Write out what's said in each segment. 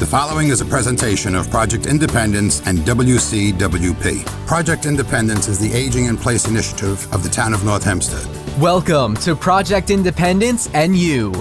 The following is a presentation of Project Independence and WCWP. Project Independence is the Aging in Place initiative of the town of North Hempstead. Welcome to Project Independence and You.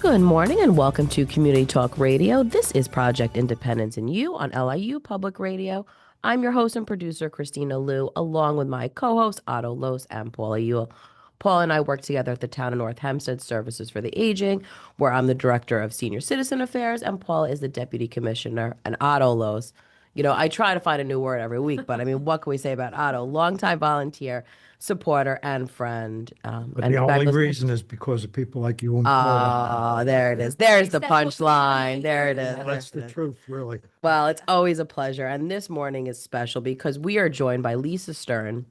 Good morning and welcome to Community Talk Radio. This is Project Independence and You on LIU Public Radio. I'm your host and producer, Kristina Liu, along with my co-hosts, Otto Los and Paula Ewell. Paul and I work together at the town of North Hempstead Services for the Aging, where I'm the Director of Senior Citizen Affairs, and Paula is the Deputy Commissioner. And Otto Los, I try to find a new word every week, but what can we say about Otto? Longtime volunteer, supporter, and friend. But the only reason is because of people like you and Paula. Oh, there it is. There's the punchline. There it is. That's the truth, really. Well, it's always a pleasure. And this morning is special because we are joined by Lisa Stern,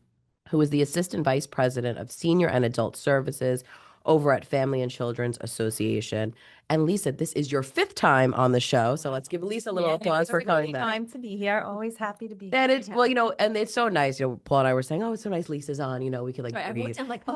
who is the Assistant Vice President of Senior and Adult Services over at Family and Children's Association. And Lisa, this is your fifth time on the show, so let's give Lisa a little applause for coming back. Time to be here. Always happy to be here. And it's and it's so nice. Paul and I were saying, oh, it's so nice Lisa's on. We could breathe. I'm like,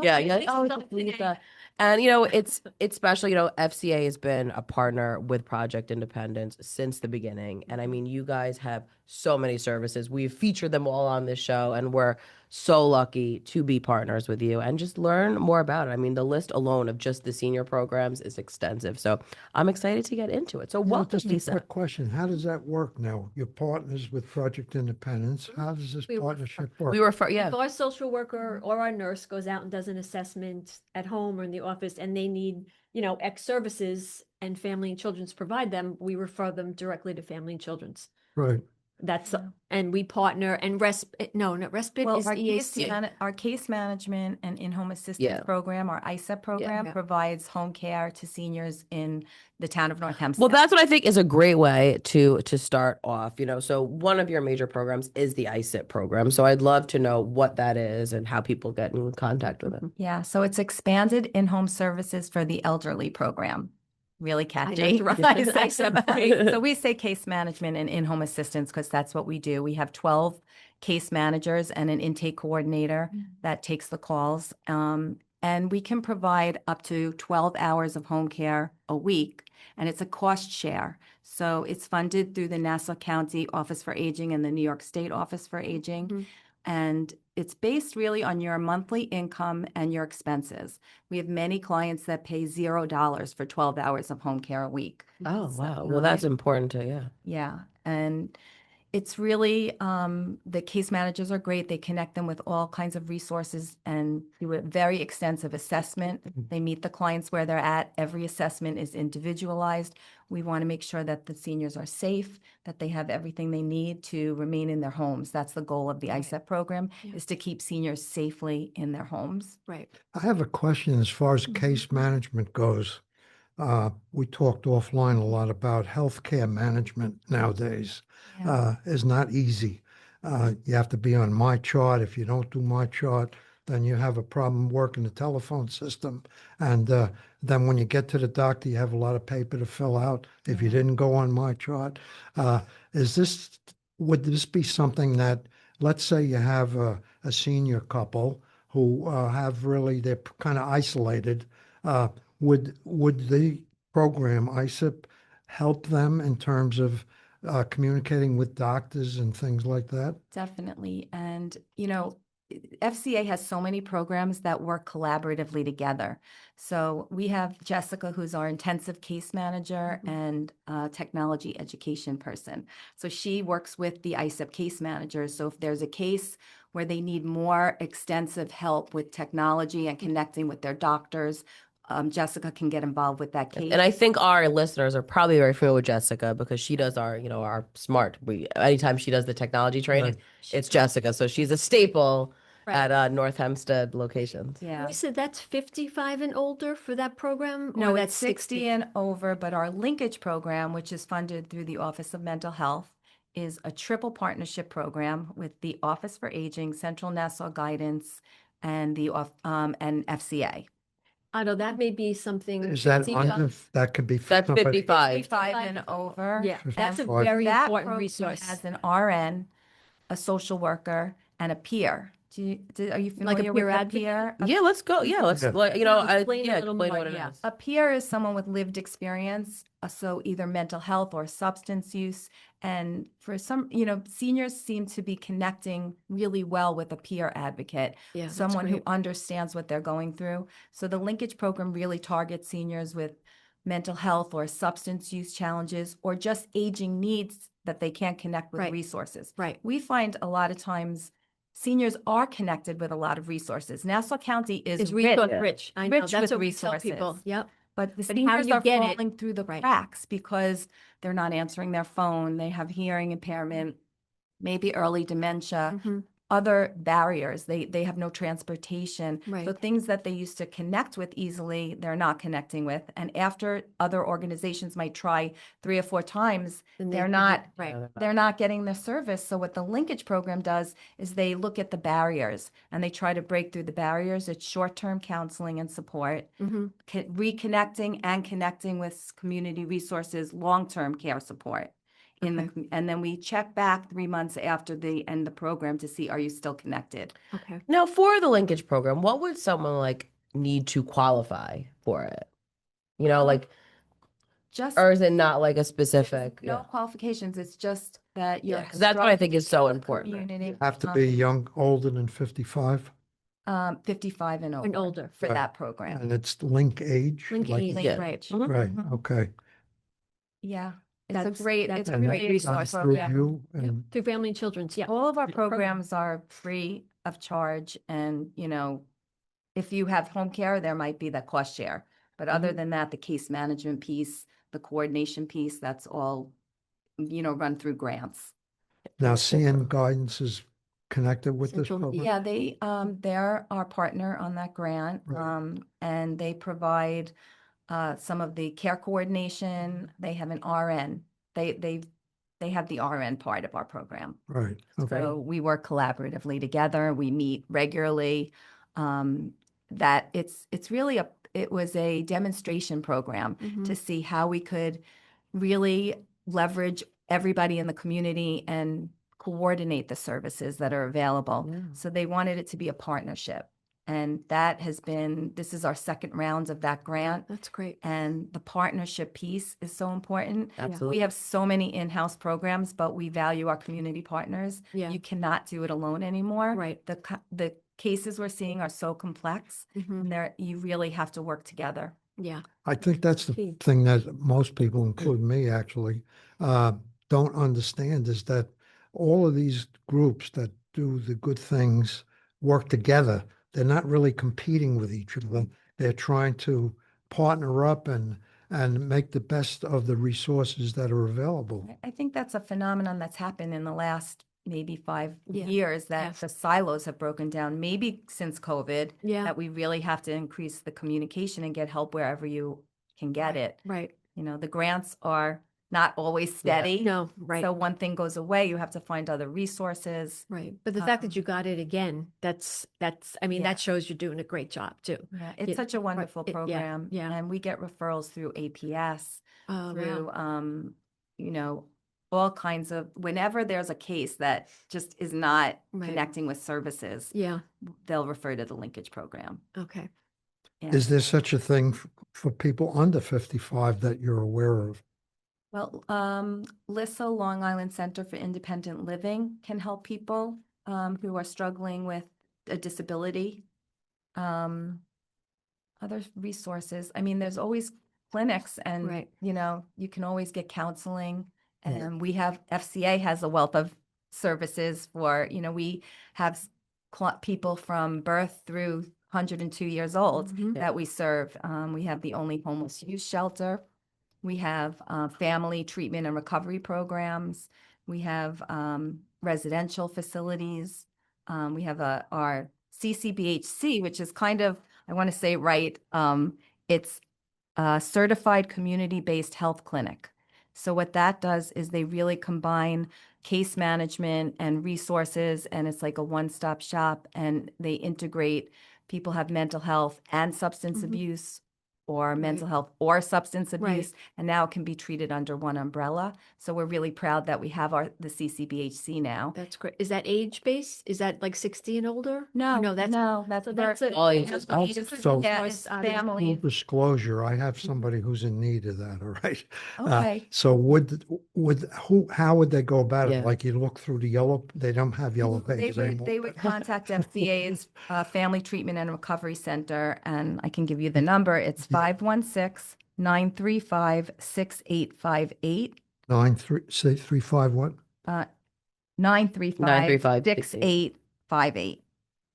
Lisa. And it's special. FCA has been a partner with Project Independence since the beginning, and you guys have so many services. We've featured them all on this show, and we're so lucky to be partners with you and just learn more about it. The list alone of just the senior programs is extensive. So I'm excited to get into it. So welcome, just a Lisa. quick question. How does that work now? You're partners with Project Independence. How does this partnership work? If our social worker or our nurse goes out and does an assessment at home or in the office and they need, X services and Family and Children's provide them, we refer them directly to Family and Children's. Right. And we partner and respite is EAC. Our case management and in-home assistance program, our ISEP program, provides home care to seniors in the town of North Hempstead. Well, that's what I think is a great way to start off. So one of your major programs is the ISEP program. So I'd love to know what that is and how people get in contact with it. Yeah, so it's expanded in-home services for the elderly program. Really catchy. So we say case management and in-home assistance because that's what we do. We have 12 case managers and an intake coordinator that takes the calls. And we can provide up to 12 hours of home care a week, and it's a cost share. So it's funded through the Nassau County Office for Aging and the New York State Office for Aging. And it's based really on your monthly income and your expenses. We have many clients that pay $0 for 12 hours of home care a week. Oh, wow. Well, that's important too, Yeah. And it's really, the case managers are great. They connect them with all kinds of resources and do a very extensive assessment. They meet the clients where they're at. Every assessment is individualized. We want to make sure that the seniors are safe, that they have everything they need to remain in their homes. That's the goal of the ISEP program, is to keep seniors safely in their homes. Right. I have a question as far as case management goes. We talked offline a lot about healthcare management nowadays. Is not easy. You have to be on my chart. If you don't do my chart, then you have a problem working the telephone system. And then when you get to the doctor, you have a lot of paper to fill out if you didn't go on my chart. Would this be something that, let's say you have a senior couple who they're kind of isolated. Would the program ISEP help them in terms of communicating with doctors and things like that? Definitely. And, FCA has so many programs that work collaboratively together. So we have Jessica, who's our intensive case manager and technology education person. So she works with the ISEP case managers. So if there's a case where they need more extensive help with technology and connecting with their doctors, Jessica can get involved with that case. And I think our listeners are probably very familiar with Jessica because she does our, our SMART. Anytime she does the technology training, it's Jessica. So she's a staple at North Hempstead locations. Yeah. We said that's 55 and older for that program? No, that's 60 and over, but our linkage program, which is funded through the Office of Mental Health, is a triple partnership program with the Office for Aging, Central Nassau Guidance, and the and FCA. Otto, that may be something. Is that that could be That's 55. 55 and over. Yeah, that's a 55. very That important program resource. has an RN, a social worker, and a peer. Are you Like a familiar peer with a advocate? peer? Yeah, let's go. Yeah, let's, Yeah. like, Explain a little explain more, what it yeah. is. A peer is someone with lived experience, so either mental health or substance use. And for some, seniors seem to be connecting really well with a peer advocate, Yeah, that's someone who great. understands what they're going through. So the linkage program really targets seniors with mental health or substance use challenges or just aging needs that they can't connect with Right. resources. Right. We find a lot of times seniors are connected with a lot of resources. Nassau County is Is rich, resource rich. I know. rich That's with what we tell resources. people. Yep. But the But how seniors you are get it- falling through the right. cracks because they're not answering their phone. They have hearing impairment, maybe early dementia, Mhm. other barriers. They have no transportation. So Right. things that they used to connect with easily, they're not connecting with. And after other organizations might try 3 or 4 times, Then they're give not you- right. they're not getting the service. So what the linkage program does is they look at the barriers and they try to break through the barriers. It's short-term counseling and support, Mhm. reconnecting and connecting with community resources, long-term care support. Okay. And then we check back 3 months after the end of the program to see, are you still connected? Okay. Now, for the linkage program, what would someone like need to qualify for it? Like, Just or is it not like a specific? no qualifications. It's just that you're Yeah, because that's what I think is so struggling with important. community, Have to be young, older than 55, 55 and over, And older. for Right. that program. and it's link age. Link like- age, Yeah. right. Mhm. Right, Mhm. okay. Yeah, That's- it's that's a And great that's resource done through program. you Yep. and Through Family and Children's, yeah. All of our Great program. programs are free of charge, and if you have home care, there might be the cost share. But other than that, the case management piece, the coordination piece, that's all, run through grants. now CN Guidance is connected with this Central- program? Yeah, they're our partner on that grant, Right. and they provide some of the care coordination. They have an RN. They have the RN part of our program. Right, okay. So we work collaboratively together. We meet regularly. That it's really it was a demonstration program Mhm. to see how we could really leverage everybody in the community and coordinate the services that are available. Yeah. So they wanted it to be a partnership. And this is our second round of that grant. That's great. And the partnership piece is so important. Absolutely. We have so many in-house programs, but we value our community partners. Yeah. You cannot do it alone anymore. Right. The cases we're seeing are so complex, Mhm. and you really have to work together. Yeah. I think that's the Key. thing that most people, including me actually, don't understand is that all of these groups that do the good things work together. They're not really competing with each other. They're trying to partner up and make the best of the resources that are available. I think that's a phenomenon that's happened in the last maybe 5 Yeah. years, that Yes. the silos have broken down, maybe since COVID, Yeah. that we really have to increase the communication and get help wherever you can get it. Right. The grants are not always steady. No, right. So one thing goes away, you have to find other resources. Right. But the fact that you got it again, I mean, Yeah. that shows you're doing a great job too. Yeah, it's Yeah, such a wonderful yeah, program. yeah. And we get referrals through APS, Oh, through, wow. all kinds of, whenever there's a case that just is not Right. connecting with services, Yeah. they'll refer to the linkage program. Okay. Yeah. Is there such a thing for people under 55 that you're aware of? Well, LISA, Long Island Center for Independent Living, can help people who are struggling with a disability. Other resources, I mean, there's always clinics and, Right. you can always get counseling. Right. And FCA has a wealth of services for, we have people from birth through 102 years old Mhm. that we serve. We have the only homeless youth shelter. We have family treatment and recovery programs. We have residential facilities. We have our CCBHC, which is kind of, I want to say it right, it's a certified community-based health clinic. So what that does is they really combine case management and resources, and it's like a one-stop shop, and they integrate people have mental health and substance Mhm. abuse or mental health or substance Right. abuse, and now it can be treated under one umbrella. So we're really proud that we have the CCBHC now. That's great. Is that age based? Is that like 60 and older? No, No, that's that's so that's a all ages. that's Oh, ages. so- Yeah, As it's far as Full family. disclosure, I have somebody who's in need of that, all right? Okay. So how would they go about Yeah. it? Like you look through they don't have yellow pages anymore. They would contact FCA's Family Treatment and Recovery Center, and I can give you the number. It's 516-935-6858. 935 what? 935-6858.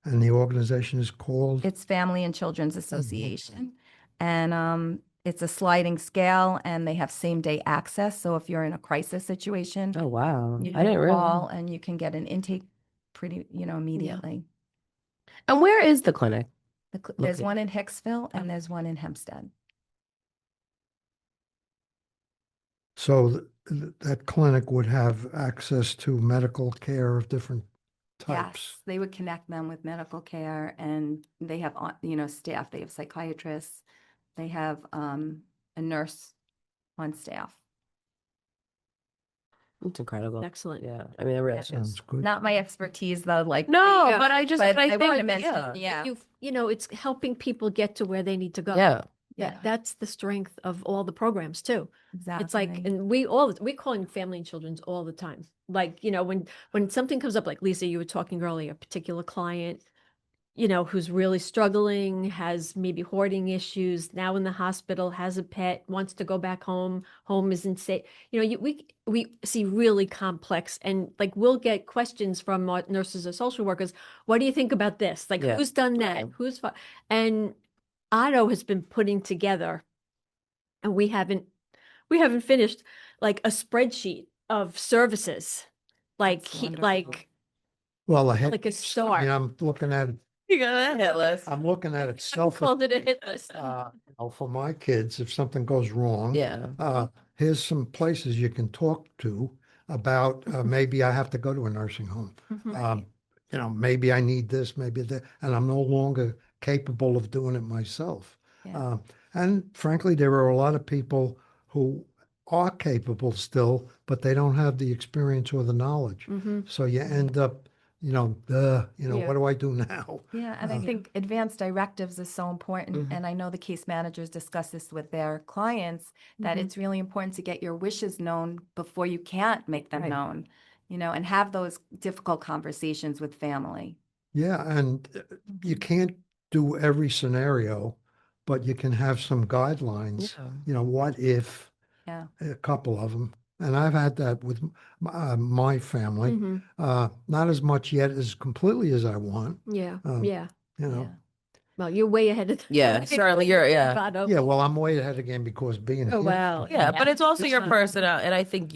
And the organization is called? It's Family and Children's Association. And it's a sliding scale, and they have same-day access. So if you're in a crisis situation, Oh, wow. you I didn't can call realize. and you can get an intake pretty, immediately. And where is the clinic? There's Located. one in Hicksville and there's one in Hempstead. So that clinic would have access to medical care of different types. Yes, they would connect them with medical care, and they have, staff. They have psychiatrists. They have a nurse on staff. It's incredible. excellent. Yeah. I mean, it really Sounds is. good. Not my expertise though, like. No, Yeah. but I But I think, want to mention, yeah. It's helping people get to where they need to go. Yeah. Yeah. That's the strength of all the programs too. Exactly. It's like, and we call them family and children's all the time. Like, when something comes up, like Lisa, you were talking earlier, a particular client, who's really struggling, has maybe hoarding issues, now in the hospital, has a pet, wants to go back home isn't safe. We see really complex, and like we'll get questions from our nurses or social workers. What do you think about this? Like, Yeah. who's done that? And Otto has been putting together, and we haven't finished, like a spreadsheet of services, like That's wonderful. Well, a like a I start. mean, I'm looking at it, You got a hit list. I'm looking at it self, Called it a hit list. for my kids, if something goes wrong. Yeah. Here's some places you can talk to about, maybe I have to go to a nursing home. Mhm. Maybe I need this, maybe that, and I'm no longer capable of doing it myself. Yeah. And frankly, there are a lot of people who are capable still, but they don't have the experience or the knowledge. Mhm. So you end up, Yeah. what do I do now? Yeah, and I think advanced directives is so important. And I know the case managers discuss this with their clients, that Mhm. it's really important to get your wishes known before you can't make them Right. known, and have those difficult conversations with family. Yeah, and you can't do every scenario, but you can have some guidelines. Yeah. What if, Yeah. a couple of them. And I've had that with my family. Mhm. Not as much yet as completely as I want. Yeah. Yeah. Yeah. Well, you're way ahead of. Yeah, certainly yeah. Otto. Yeah, well, I'm way ahead again because being Oh, here. wow. Yeah, but it's also your not- personality. And I think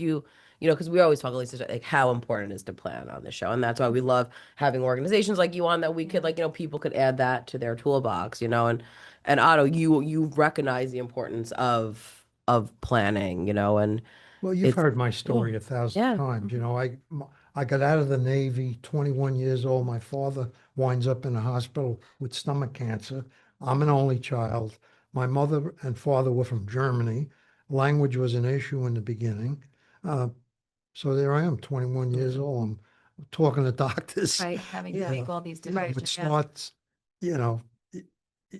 because we always talk, Lisa, like how important it is to plan on the show. And that's why we love having organizations like you on, that we could people could add that to their toolbox, and Otto, you recognize the importance of planning, and Well, you've it's heard my story 1,000 Yeah. times. I got out of the Navy, 21 years old. My father winds up in a hospital with stomach cancer. I'm an only child. My mother and father were from Germany. Language was an issue in the beginning. So there I am, 21 years old. I'm talking to doctors. Right. Having Yeah. to make all these Right. decisions. It Yeah. starts,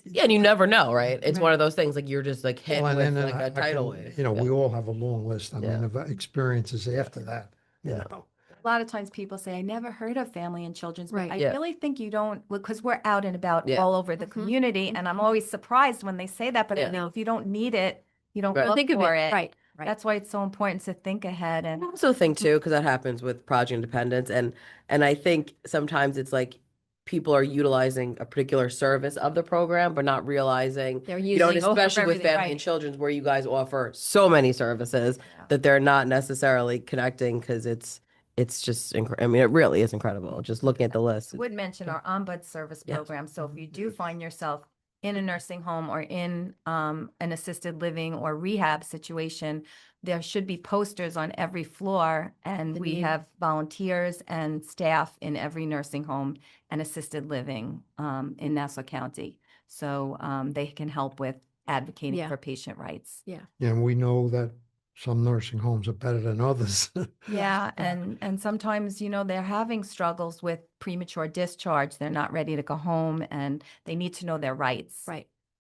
Yeah, and you never know, right? It's Right. one of those things, like you're just like hit well, and with then like a tidal wave. we all have a long list. I Yeah. mean, of experiences after that, Yeah. A lot of times people say, I never heard of family and children's, but Right. I Yeah. really think you don't, because we're out and about Yeah. all over the Mhm. community. And I'm always surprised when they say that, but I Yeah. think if you don't need it, you don't Right. look Think of for it. it. Right. Right. That's why it's so important to think ahead. I And also think too, because that happens with Project Independence, and I think sometimes it's like people are utilizing a particular service of the program, but not realizing, They're and using especially with everything, family right. and children's, where you guys offer so many services Yeah. that they're not necessarily connecting, because it's just I mean, it really is incredible. Just looking at the list. I would mention our Ombud service Yeah. program. So if you do find yourself in a nursing home or in an assisted living or rehab situation, there should be posters on every floor, and The we need. have volunteers and staff in every nursing home and assisted living in Nassau County. So they can help with advocating Yeah. for patient rights. And we know that some nursing homes are better than others. Yeah, and sometimes, they're having struggles with premature discharge. They're not ready to go home and they need to know their rights.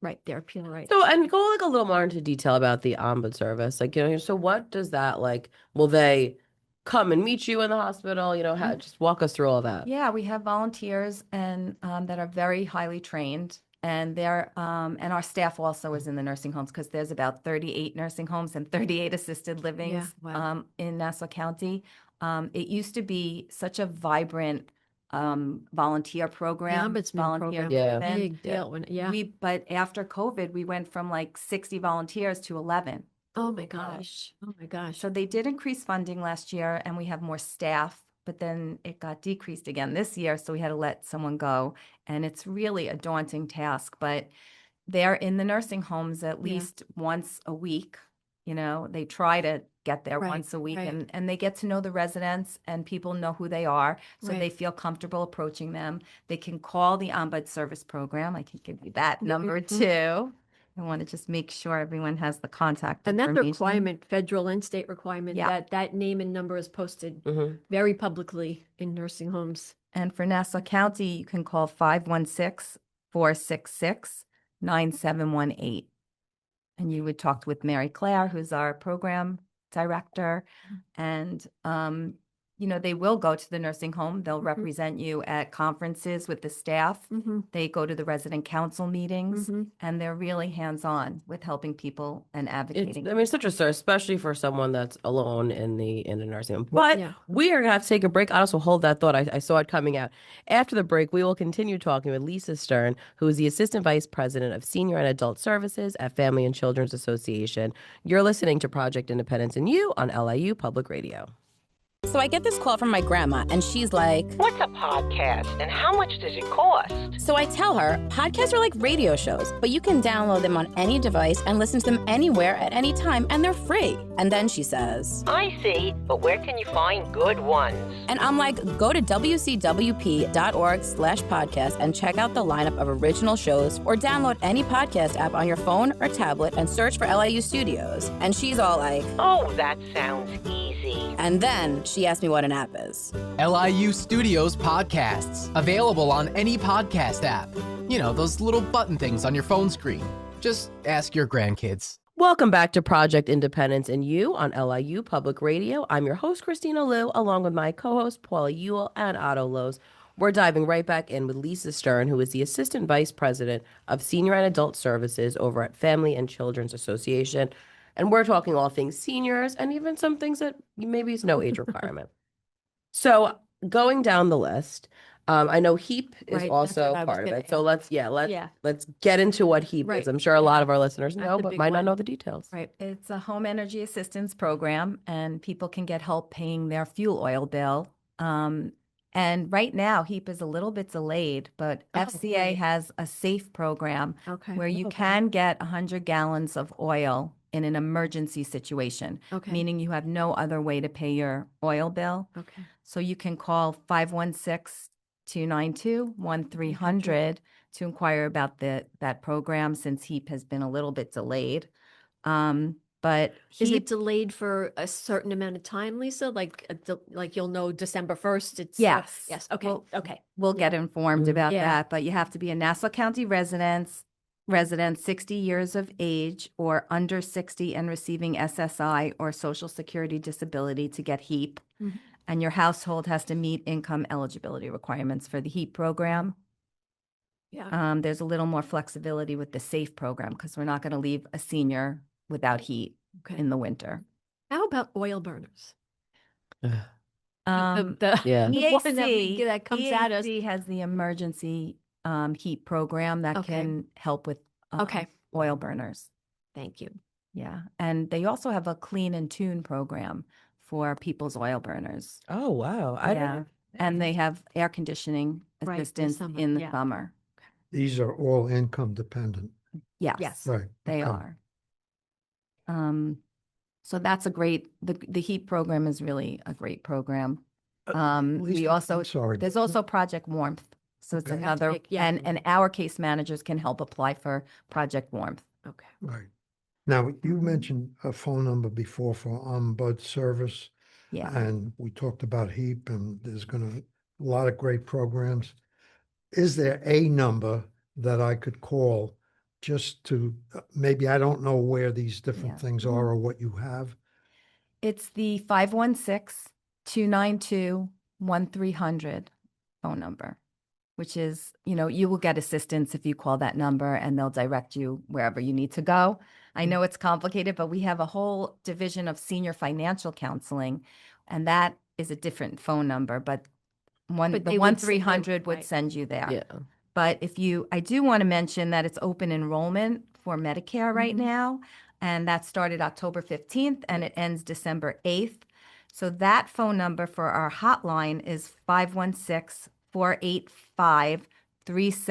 Right, their appeal rights. So, and go like a little more into detail about the ombud service. Like, so what does that like? Will they come and meet you in the hospital? Just walk us through all that. Yeah, we have volunteers and that are very highly trained, and they're and our staff also is in the nursing homes because there's about 38 nursing homes and 38 assisted livings wow. in Nassau County. It used to be such a vibrant volunteer program, Ombudsman volunteer program. Yeah. driven. Big deal. But after COVID, we went from like 60 volunteers to 11. Oh my gosh. Oh my gosh. So they did increase funding last year and we have more staff, but then it got decreased again this year. So we had to let someone go. And it's really a daunting task, but they're in the nursing homes at least once a week. They try to get there Right, once a week right. and they get to know the residents and people know who they are. So Right. they feel comfortable approaching them. They can call the Ombud Service Program. I can give you that number too. I want to just make sure everyone has the contact And that's a information. requirement, federal and state requirement, Yeah. that name and number is posted very publicly in nursing homes. And for Nassau County, you can call 516-466-9718. And you would talk with Mary Claire, who's our program director. And, they will go to the nursing home. They'll represent you at conferences with the staff. They go to the resident council meetings and they're really hands-on with helping people and advocating. It's such a service, especially for someone that's alone in a nursing home. But we are gonna have to take a break. I also hold that thought. I saw it coming out. After the break, we will continue talking with Lisa Stern, who is the Assistant Vice President of Senior and Adult Services at Family and Children's Association. You're listening to Project Independence and You on LIU Public Radio. So I get this call from my grandma, and she's like, "What's a podcast and how much does it cost?" So I tell her, podcasts are like radio shows, but you can download them on any device and listen to them anywhere at any time, and they're free. And then she says, "I see, but where can you find good ones?" And I'm like, go to wcwp.org/podcast and check out the lineup of original shows, or download any podcast app on your phone or tablet and search for LIU Studios. And she's all like, "Oh, that sounds easy." And then she asked me what an app is. LIU Studios podcasts, available on any podcast app. Those little button things on your phone screen. Just ask your grandkids. Welcome back to Project Independence and You on LIU Public Radio. I'm your host, Kristina Liu, along with my co-hosts, Paula Ewell and Otto Lowe's. We're diving right back in with Lisa Stern, who is the Assistant Vice President of Senior and Adult Services over at Family and Children's Association. And we're talking all things seniors and even some things that maybe is no age requirement. So going down the list, I know HEAP is Right, also that's what I was part of gonna it. So let's Yeah. get into what HEAP Right. is. I'm sure a lot of our listeners That's know, a but big might not one. know the details. Right. It's a home energy assistance program, and people can get help paying their fuel oil bill. And right now, HEAP is a little bit delayed, but FCA right. has a SAFE program Okay. where you can get 100 gallons of oil in an emergency situation, Okay. meaning you have no other way to pay your oil bill. Okay. So you can call 516-292-1300 to inquire about that program, since HEAP has been a little bit delayed. But Is HEAP, it delayed for a certain amount of time, Lisa? Like you'll know December 1st? It's Yes. Yes. Okay. Well, Okay. we'll get informed Mhm. about Yeah. that, but you have to be a Nassau County resident, 60 years of age or under 60 and receiving SSI or Social Security disability to get HEAP. Mhm. And your household has to meet income eligibility requirements for the HEAP program. Yeah. There's a little more flexibility with the SAFE program because we're not going to leave a senior without heat Okay. in the winter. How about oil burners? Um, Yeah. The one that comes at us. EAC has the emergency heat program that Okay. can help with Okay. oil burners. Thank you. Yeah. And they also have a clean and tune program for people's oil burners. Oh, wow. Yeah. And they have air conditioning Right, in the assistance summer, in the yeah. summer. These are all income dependent. Yes. Yes. Right. They okay. are. So that's a great, the HEAP program is really a great program. We Lisa, also, I'm sorry. there's also Project Warmth. So it's Okay. another, Yeah. and our case managers can help apply for Project Warmth. Okay. Right. Now, you mentioned a phone number before for Ombud service, Yeah. and we talked about HEAP, and there's a lot of great programs. Is there a number that I could call just to, maybe I don't know where these different Yeah. things are or what you have? It's the 516-292-1300 phone number, which is, you will get assistance if you call that number and they'll direct you wherever you need to go. I know it's complicated, but we have a whole division of senior financial counseling, and that is a different phone number, but But the they would send you- 1-300 would right. send you there. Yeah. But I do want to mention that it's open enrollment for Medicare right Mhm. now, and that started October 15th and it ends December 8th. So that phone number for our hotline is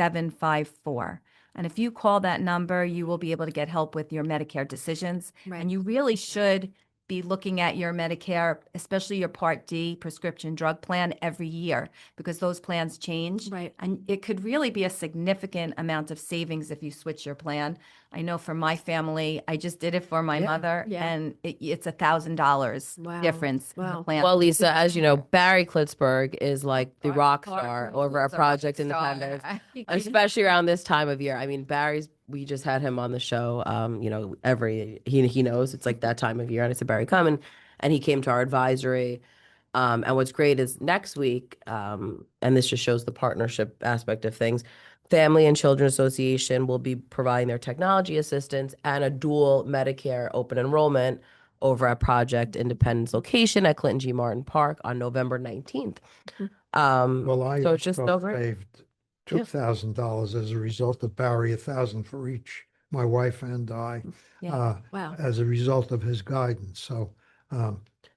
516-485-3754. And if you call that number, you will be able to get help with your Medicare decisions. Right. And you really should be looking at your Medicare, especially your Part D prescription drug plan every year, because those plans change. Right. And it could really be a significant amount of savings if you switch your plan. I know for my family, I just did it for my mother, Yeah. and it's $1,000 Wow. difference in the Wow. plan. Well, Lisa, as you know, Barry Klitzberg is like the rock Rock star star. over at He's a rock Project star. Independence, especially around this time of year. I mean, we just had him on the show. He knows it's like that time of year, and I said, Barry, come, and he came to our advisory. And what's great is next week, and this just shows the partnership aspect of things. Family and Children Association will be providing their technology assistance and a dual Medicare open enrollment over at Project Independence location at Clinton G. Martin Park on November 19th. Well, I So it's just so also great. saved $2,000 as a result of Barry, $1,000 for each, my wife and I, Yeah. Wow. as a result of his guidance. So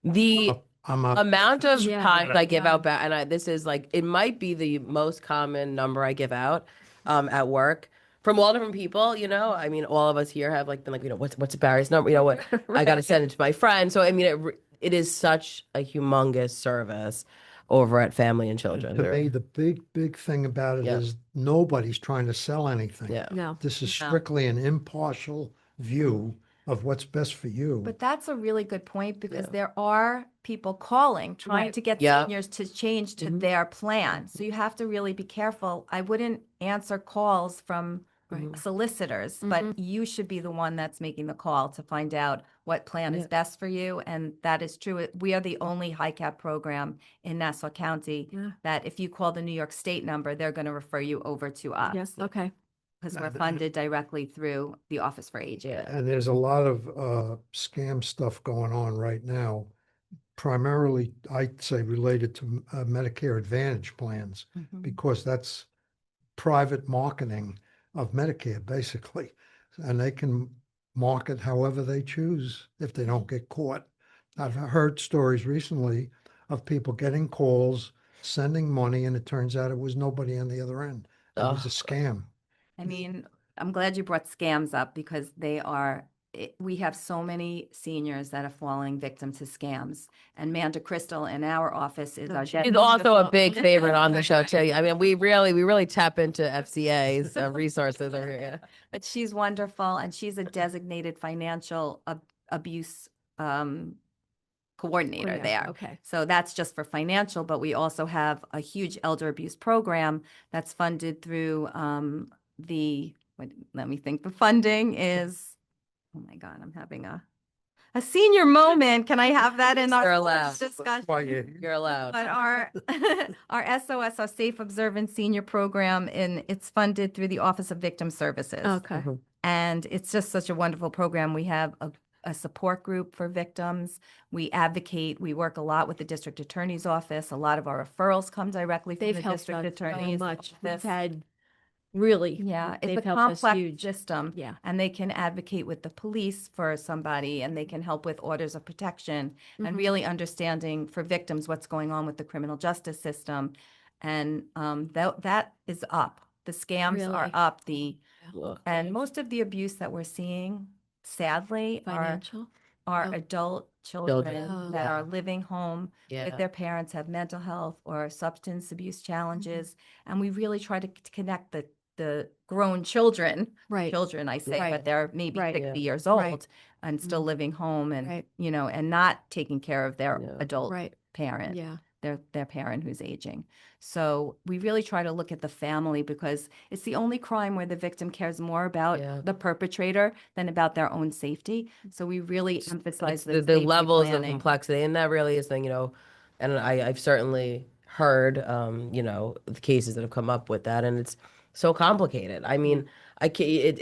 The I'm a amount of Yeah. times I give out back, and this is like, it might be the most common number I give out at work from all different people, I mean, all of us here have like been like, what's Barry's number? What I got to send it to my friend. So, I mean, it is such a humongous service over at Family and Children. To me, the big thing about it Yeah. is nobody's trying to sell anything. Yeah. No. This is strictly an impartial view of what's best for you. But that's a really good point, because there are people calling, trying Right. to get Yeah. seniors to change to Mhm. their plan. So you have to really be careful. I wouldn't answer calls from Right. solicitors, but you should be the one that's making the call to find out what plan is Yeah. best for you. And that is true. We are the only high cap program in Nassau County Yeah. that if you call the New York State number, they're going to refer you over to us. Yes. Okay. Because we're funded directly through the Office for Aging. Yeah. And there's a lot of scam stuff going on right now, primarily, I'd say, related to Medicare Advantage plans, because that's private marketing of Medicare, basically. And they can market however they choose if they don't get caught. I've heard stories recently of people getting calls, sending money, and it turns out it was nobody on the other end. It was a Oh, scam. I mean, I'm glad you brought scams up, because we have so many seniors that are falling victim to scams. And Manda Crystal in our office is our She's also a big favorite on the show too. I mean, we really tap into FCA's resources over here. But she's wonderful, and she's a designated financial abuse coordinator there. Okay. So that's just for financial, but we also have a huge elder abuse program that's funded through let me think. The funding is, oh my God, I'm having a senior moment. Can I have that in our You're allowed. discussion? Why you You're allowed. But our SOS, our Safe Observant Senior Program, it's funded through the Office of Victim Services. Okay. And it's just such a wonderful program. We have a support group for victims. We advocate. We work a lot with the district attorney's office. A lot of our referrals come directly from They've the helped district us so attorney's much. We've office. had really. Yeah, it's they've a helped us complex huge. system. Yeah. And they can advocate with the police for somebody, and they can help with orders of protection, and really understanding for victims what's going on with the criminal justice system. And that is up. The scams are Really? up. Ugh. And most of the abuse that we're seeing, sadly, Financial. are Oh. adult children Children. that Yeah. are living home Yeah. if their parents have mental health or substance abuse challenges. And we really try to connect the the grown children, Right. children I say, Right. but they're maybe Right. 60 years Right. old and still living home and, Right. and not taking care of their Yeah. adult Right. parent. Yeah. Their parent who's aging. So we really try to look at the family because it's the only crime where the victim cares more about Yeah. the perpetrator than about their own safety. So we really emphasize the safety levels of planning. complexity, and that really is the thing, and I've certainly heard, the cases that have come up with that, and it's so complicated. I mean, I can't,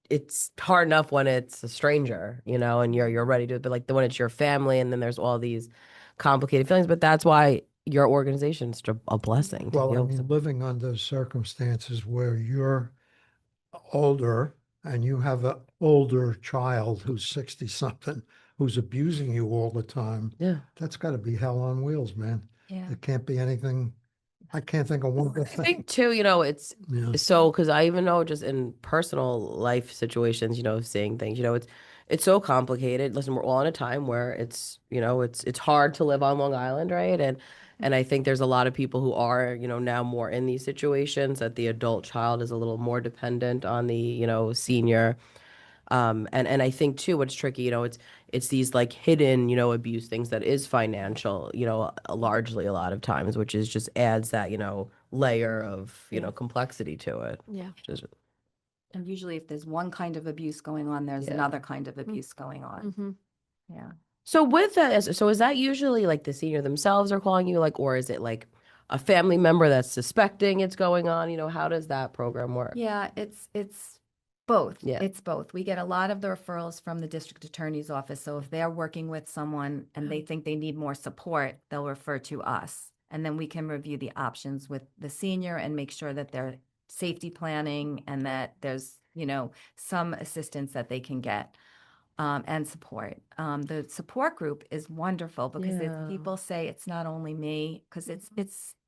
it's hard enough when it's a stranger, and you're ready to, but like when it's your family, and then there's all these complicated feelings. But that's why your organization's a blessing to Well, be I able to. mean, living under circumstances where you're older and you have an older child who's 60 something, who's abusing you all the time, Yeah. that's got to be hell on wheels, man. Yeah. It can't be anything. I can't think of one good I thing. think too, it's Yeah. so, because I even know just in personal life situations, seeing things, it's so complicated. Listen, we're all in a time where it's hard to live on Long Island, right? And I think there's a lot of people who are, now more in these situations, that the adult child is a little more dependent on the, senior. And I think too, what's tricky, it's these like hidden, abuse things that is financial, largely a lot of times, which is just adds that, layer of, complexity to it. Yeah. Which is, And usually if there's one kind of abuse going on, there's Yeah. another kind of abuse going on. Mm-hmm. Yeah. so with that, so is that usually like the senior themselves are calling you, like, or is it like a family member that's suspecting it's going on? How does that program work? Yeah, it's both. Yeah. It's both. We get a lot of the referrals from the district attorney's office. So if they're working with someone and they think they need more support, they'll refer to us. And then we can review the options with the senior and make sure that they're safety planning and that there's, some assistance that they can get. And support. The support group is wonderful because Yeah. people say it's not only me, because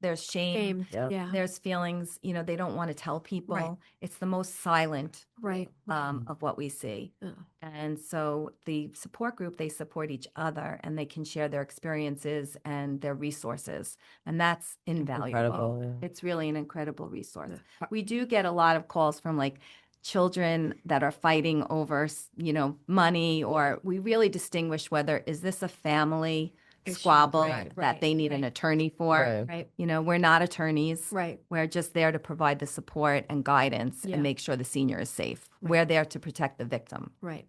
there's shame, Shame. Yep. Yeah. there's feelings, they don't want to tell people. Right. It's the most silent Right. of what we see. Yeah. And so the support group, they support each other and they can share their experiences and their resources. And that's invaluable. Incredible, yeah. It's really an incredible resource. We do get a lot of calls from like children that are fighting over, money, or we really distinguish whether is this a family squabble Right, that they need an attorney for. Right. Right. We're not attorneys. Right. We're just there to provide the support and guidance Yeah. and make sure the senior is safe. Right. We're there to protect the victim. Right.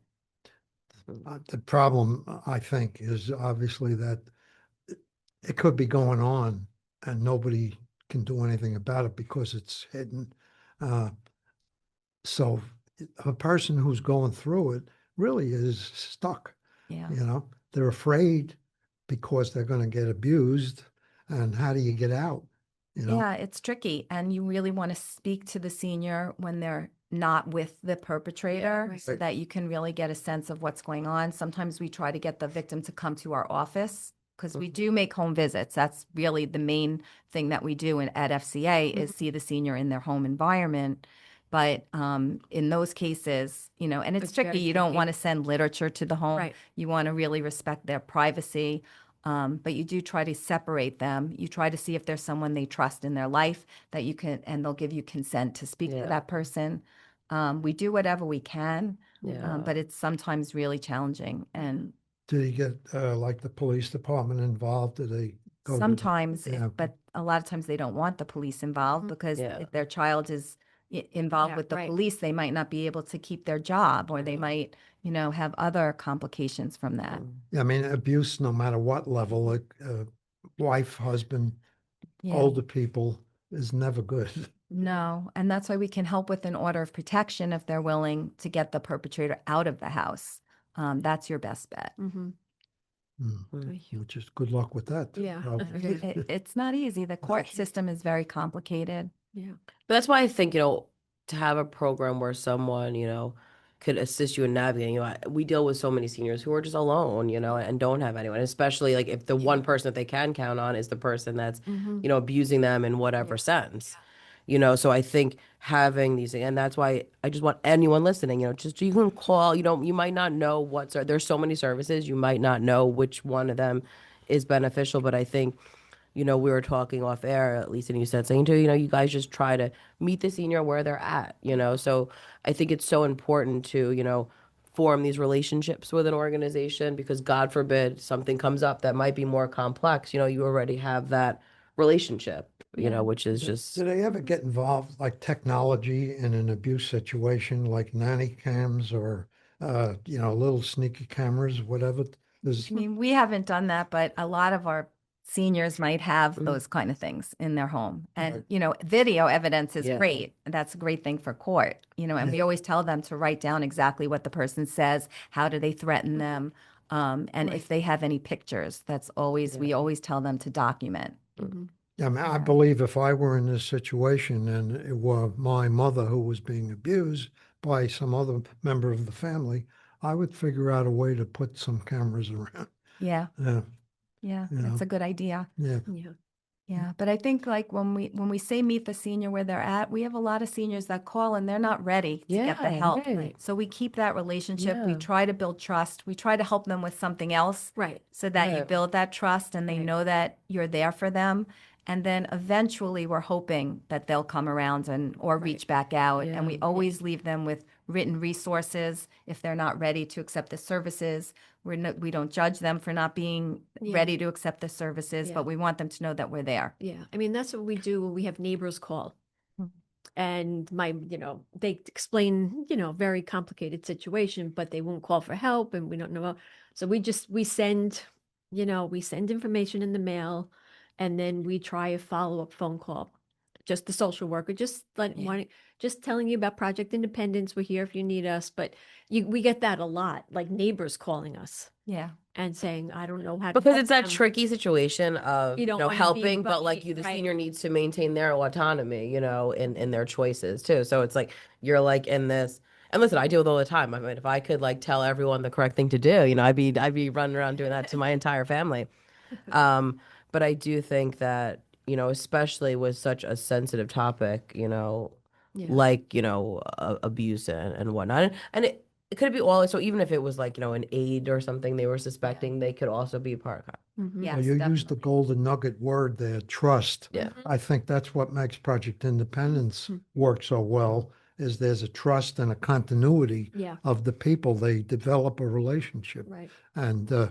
The problem, I think, is obviously that it could be going on and nobody can do anything about it because it's hidden. So a person who's going through it really is stuck. Yeah. They're afraid because they're going to get abused. And how do you get out? Yeah, it's tricky. And you really want to speak to the senior when they're not with the perpetrator Right. so that you can really get a sense of what's going on. Sometimes we try to get the victim to come to our office because we do make home visits. That's really the main thing that we do at FCA is see the senior in their home environment. But in those cases, and it's It's tricky. very You don't tricky. want to send literature to the home. Right. You want to really respect their privacy. But you do try to separate them. You try to see if there's someone they trust in their life that you can, and they'll give you consent to speak Yeah. to that person. We do whatever we can, Yeah. but it's sometimes really challenging. And Do you get like the police department involved? Do they go to- sometimes, yeah. but a lot of times they don't want the police involved because Yeah. if their child is involved Yeah, with the right. police, they might not be able to keep their job, or they might, have other complications from that. I mean, abuse, no matter what level, like wife, husband, Yeah. older people is never good. No, and that's why we can help with an order of protection if they're willing to get the perpetrator out of the house. That's your best bet. Mm-hmm. Which is good luck with that. Yeah. probably. It's not easy. The court system is very complicated. Yeah. But that's why I think, to have a program where someone, could assist you in navigating, we deal with so many seniors who are just alone, and don't have anyone, especially like if the one person that they can count on is the person that's, abusing them in whatever sense, so I think having these, and that's why I just want anyone listening, just you can call, you might not know there's so many services, you might not know which one of them is beneficial, but I think we were talking off air, at least, and you said saying to, you guys just try to meet the senior where they're at, So I think it's so important to, form these relationships with an organization because God forbid something comes up that might be more complex, you already have that relationship, which is just. Do they ever get involved, like technology in an abuse situation, like nanny cams or, little sneaky cameras, whatever? There's, I mean, we haven't done that, but a lot of our seniors might have those kind of things in their home. And, video evidence is great. That's a great thing for court, and we always tell them to write down exactly what the person says, how do they threaten them, and if they have any pictures, that's always, we always tell them to document. I mean, I believe if I were in this situation and it were my mother who was being abused by some other member of the family, I would figure out a way to put some cameras around. Yeah. Yeah. Yeah, You know. that's a good idea. Yeah. Yeah, but I think like when we say meet the senior where they're at, we have a lot of seniors that call and they're not ready to get the help. Right. So we keep that relationship. We Yeah. try to build trust. We try to help them with something else Right. so that you Right. build that trust and they Right. know that you're there for them. And then eventually we're hoping that they'll come around or reach back out. And we always leave them with written resources if they're not ready to accept the services. We don't judge them for not being ready to accept the services, but we want them to know that we're there. Yeah. I mean, that's what we do when we have neighbors call. And they explain, very complicated situation, but they won't call for help and we don't know. So we send information in the mail and then we try a follow-up phone call. Just the social worker, just telling you about Project Independence. We're here if you need us. But we get that a lot, like neighbors calling us Yeah. and saying, I don't know how to Because help it's that them." tricky situation of You don't wanna be helping, but like buddy, the right. senior needs to maintain their autonomy, in their choices too. So it's like you're like in this. And listen, I do it all the time. I mean, if I could like tell everyone the correct thing to do, I'd be running around doing that to my entire family. But I do think that especially with such a sensitive topic, like abuse and whatnot, and it could be all. So even if it was like an aid or something they were suspecting, they could also be part of. Yes, You use the definitely. golden nugget word there, trust. Yeah. I think that's what makes Project Independence work so well, is there's a trust and a continuity Yeah. of the people. They develop a relationship. Right. And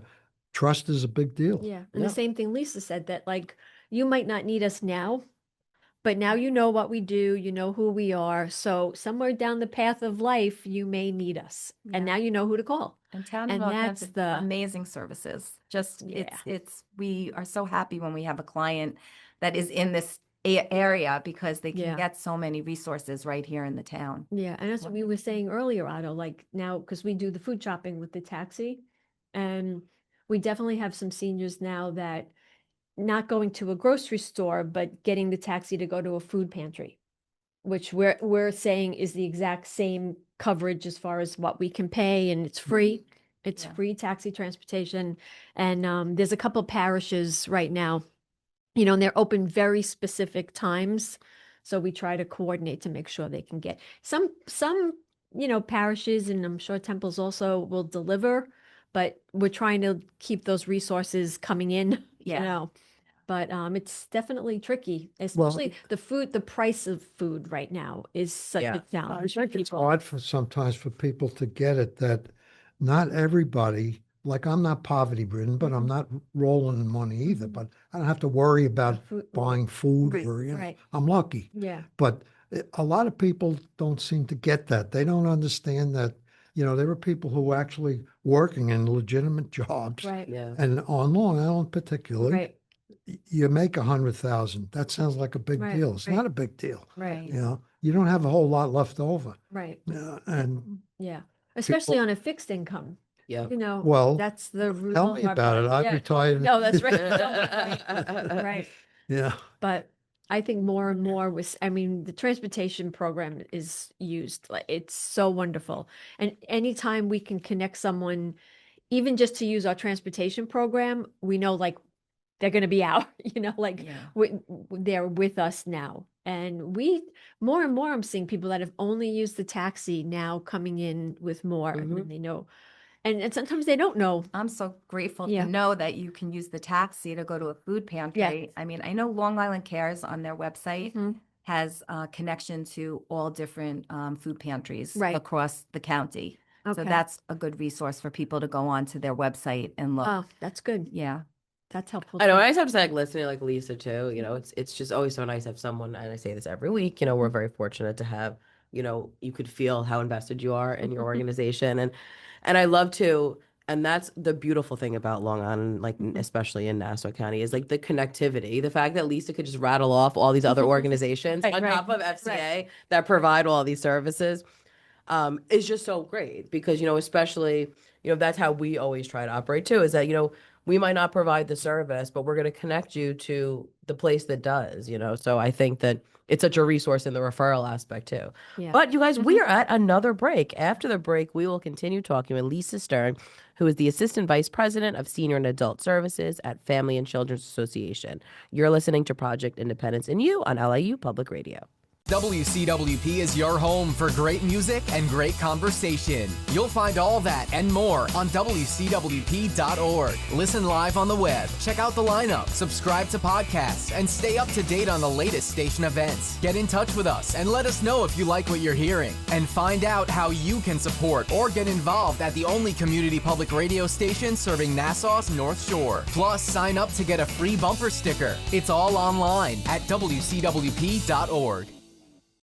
trust is a big deal. Yeah. And the same thing Lisa said, that like you might not need us now, but now you know what we do, you know who we are. So somewhere down the path of life, you may need us. And now you know who to call. And Town of And Northampton, that's the amazing services. Just Yeah. we are so happy when we have a client that is in this area because they can get so many resources right here in the town. Yeah, and that's what we were saying earlier, Otto, like now, because we do the food shopping with the taxi, and we definitely have some seniors now that not going to a grocery store, but getting the taxi to go to a food pantry, which we're saying is the exact same coverage as far as what we can pay, and it's free. It's free taxi transportation. And there's a couple parishes right now, and they're open very specific times. So we try to coordinate to make sure they can get some, parishes, and I'm sure temples also will deliver, but we're trying to keep those resources coming in, But it's definitely tricky, especially the price of food right now is such a I challenge. think it's hard sometimes for people to get it that not everybody, like I'm not poverty ridden, but I'm not rolling in money either, but I don't have to worry about buying food or, Right. I'm lucky. Yeah. But a lot of people don't seem to get that. They don't understand that, there are people who are actually working in legitimate jobs. Right. Yeah. And on Long Island particularly, Right. you make 100,000. That sounds like a big Right, deal. It's right. not a big deal. Right. You don't have a whole lot left over. Right. And Yeah. Especially on a fixed income. Yeah. Well, That's the root tell of me our about it. part. I Yeah. retired. No, that's right. Right. Yeah. But I think more and more the transportation program is used. Like it's so wonderful. And anytime we can connect someone, even just to use our transportation program, we know like they're going to be out, they're with us now. And more and more, I'm seeing people that have only used the taxi now coming in with more. I mean, they know And sometimes they don't know. I'm so grateful Yeah. to know that you can use the taxi to go to a food pantry. I mean, I know Long Island Cares on their website has a connection to all different food pantries Right. across the county. So Okay. that's a good resource for people to go onto their website and look. Oh, that's good. Yeah. That's helpful. I know. too. I just have to say, like, listening, like Lisa too. It's just always so nice to have someone, and I say this every week. We're very fortunate to have. You could feel how invested you are in your organization, and I love to. And that's the beautiful thing about Long Island, like especially in Nassau County, is like the connectivity. The fact that Lisa could just rattle off all these other organizations on top of FCA that provide all these services. Is just so great because, especially, that's how we always try to operate too, is that, we might not provide the service, but we're going to connect you to the place that does, So I think that it's such a resource in the referral aspect too. Yeah. But you guys, we are at another break. After the break, we will continue talking with Lisa Stern, who is the Assistant Vice President of Senior and Adult Services at Family and Children's Association. You're listening to Project Independence in You on LIU Public Radio. WCWP is your home for great music and great conversation. You'll find all that and more on WCWP.org. Listen live on the web, check out the lineup, subscribe to podcasts, and stay up to date on the latest station events. Get in touch with us and let us know if you like what you're hearing. And find out how you can support or get involved at the only community public radio station serving Nassau's North Shore. Plus, sign up to get a free bumper sticker. It's all online at WCWP.org.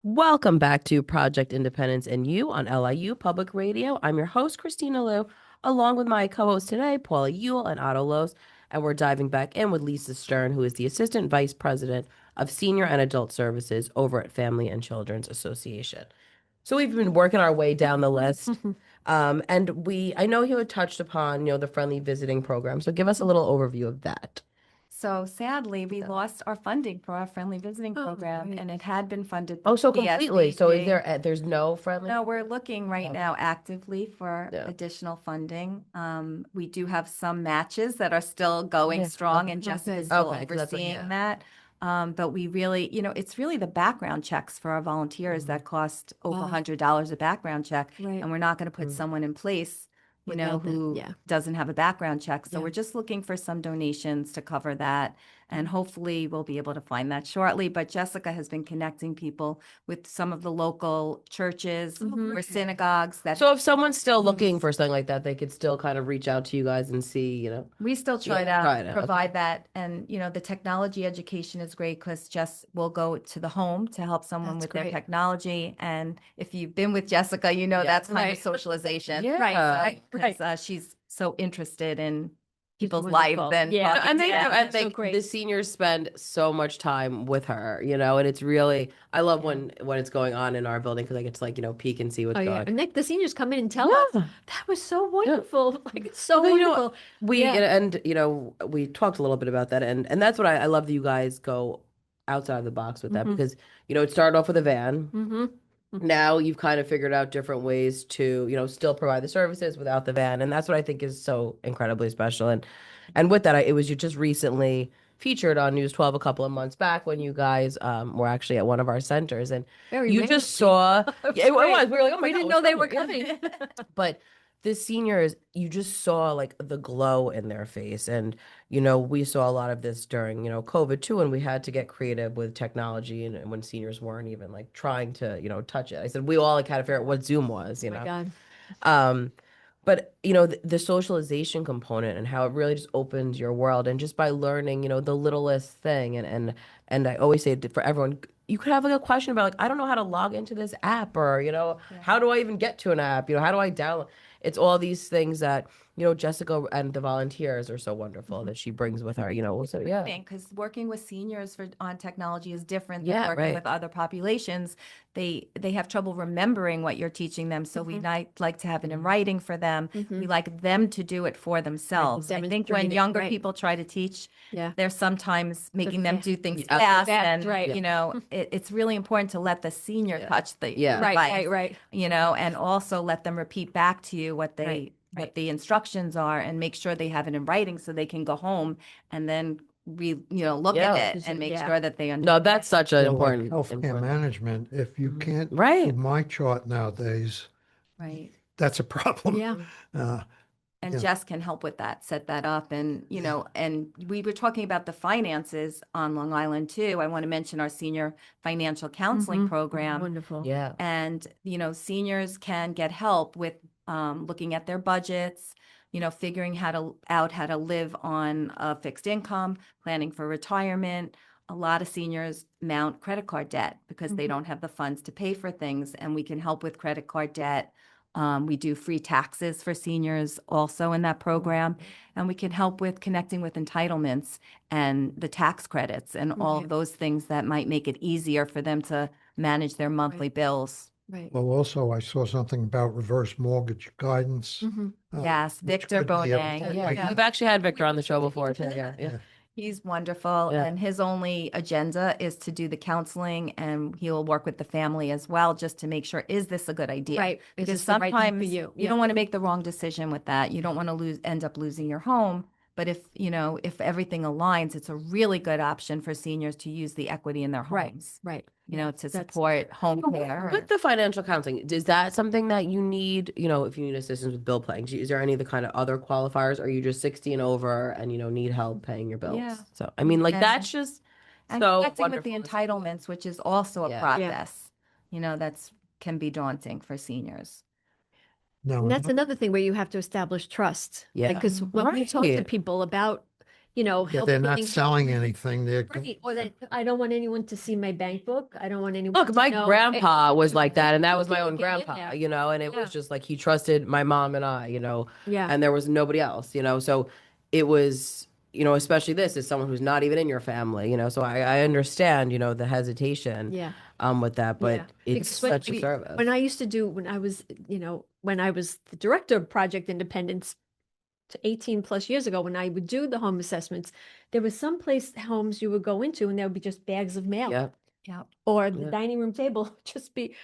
Welcome back to Project Independence and You on LIU Public Radio. I'm your host, Kristina Liu, along with my co-hosts today, Paula Ewell and Otto Los, and we're diving back in with Lisa Stern, who is the Assistant Vice President of Senior and Adult Services over at Family and Children's Association. So we've been working our way down the list, and I know you had touched upon, the friendly visiting program, so give us a little overview of that. So sadly, we lost our funding for our friendly visiting program, right. and it had been funded. Oh, so by the completely. So is SBA. there's no friendly? No, we're looking right now actively for Yeah. additional funding. We do have some matches that are still going strong, and Jessica's still Okay, 'cause that's what- overseeing that. But we really, it's really the background checks for our volunteers that cost over $100 a background check, Right. and we're not going to put someone in place, Without that, who yeah. doesn't have a background check. So Yeah. we're just looking for some donations to cover that. And hopefully we'll be able to find that shortly. But Jessica has been connecting people with some of the local churches or synagogues that So if someone's still looking for something like that, they could still kind of reach out to you guys and see, we still try try to to, provide that. And, the technology education is great because Jess will go to the home to help someone That's with their great. technology. And if you've been with Jessica, that's kind of socialization. Right. Because she's so interested in people's wonderful. lives and Yeah. talking And to they, them. I so think great. the seniors spend so much time with her, and it's really, I love when it's going on in our building because I get to peek and see what's Oh, yeah. going. And the seniors come in and tell us, that was so wonderful. Like, it's so wonderful. We Yeah. and we talked a little bit about that, and that's what I love that you guys go outside of the box with that because it started off with a van. Mm-hmm. Now you've kind of figured out different ways to still provide the services without the van, and that's what I think is so incredibly special. And with that, it was you just recently featured on News 12 a couple of months back when you guys were actually at one of our centers, and Very you rare. just saw it was. We were like, oh my We God, didn't what's know they were coming? coming. But the seniors, you just saw like the glow in their face. And, we saw a lot of this during, COVID too. And we had to get creative with technology and when seniors weren't even like trying to, touch it. I said, we all like had to figure out what Zoom was, Oh my God. But, the socialization component and how it really just opens your world. And just by learning, the littlest thing. And I always say for everyone, you could have like a question about like, I don't know how to log into this app or, how do I even get to an app? How do I download? It's all these things that, Jessica and the volunteers are so wonderful that she brings with her, so yeah. Because working with seniors on technology is different Yeah, than working right. with other populations. They have trouble remembering what you're teaching them. So we like to have it in writing for them. We like them to do it for themselves. I think Demonstrate when it, younger right. people try to teach, Yeah. they're sometimes making them do things Yeah. fast. Fast, And, right. it's really important to let the senior touch the Yeah. device, Right. and also let them repeat back to you what they Right. what the instructions are and make sure they have it in writing so they can go home and then look Yeah. at it and make Yeah. sure that they No, understand. that's such an Like important. healthcare management, if you can't Right. do my chart nowadays, Right. that's a problem. Yeah. And Yeah. Jess can help with that, set that up. And, and we were talking about the finances on Long Island too. I want to mention our senior financial counseling program. Wonderful. Yeah. And, seniors can get help with looking at their budgets, figuring out how to live on a fixed income, planning for retirement. A lot of seniors mount credit card debt because they don't have the funds to pay for things, and we can help with credit card debt. We do free taxes for seniors also in that program, and we can help with connecting with entitlements and the tax credits and all of those things that might make it easier for them to manage their monthly bills. Right. Well, also, I saw something about reverse mortgage guidance. Yes, which Victor could be a- Bonet. Yeah. We've actually had Victor on the show before too. Yeah. He's wonderful, Yeah. and his only agenda is to do the counseling, and he'll work with the family as well, just to make sure, is this a good idea? Right. Is Because this the right thing for sometimes you? you don't want to make the wrong decision with that. You don't want to end up losing your home. But if everything aligns, it's a really good option for seniors to use the equity in their homes. Right. To support home care. With the financial counseling, is that something that you need, if you need assistance with bill paying? Is there any of the kind of other qualifiers? Or are you just 60 and over and, need help paying your bills? Yeah. So, I mean, like And- that's just And so connecting with the wonderful. entitlements, which is also a Yeah. process, that's can be daunting for seniors. No, And that's another thing where you have to establish trust. Yeah. Because when we talk to Right. people about, yeah, help they're not getting- selling anything. They're Right. Or that I don't want anyone to see my bank book. I don't want anyone Look, to my know- grandpa was like that, and that was my Get own in grandpa, there. and it Yeah. was just like he trusted my mom and I, Yeah. and there was nobody else, so it was, especially this is someone who's not even in your family, so I understand, the hesitation Yeah. with that, but Yeah. it's Because when such a we- service. When I used to do, when I was the director of Project Independence 18 plus years ago, when I would do the home assessments, there was some homes you would go into and there would be just bags of mail. Yeah. Yeah. Or the Yeah. dining room table would just be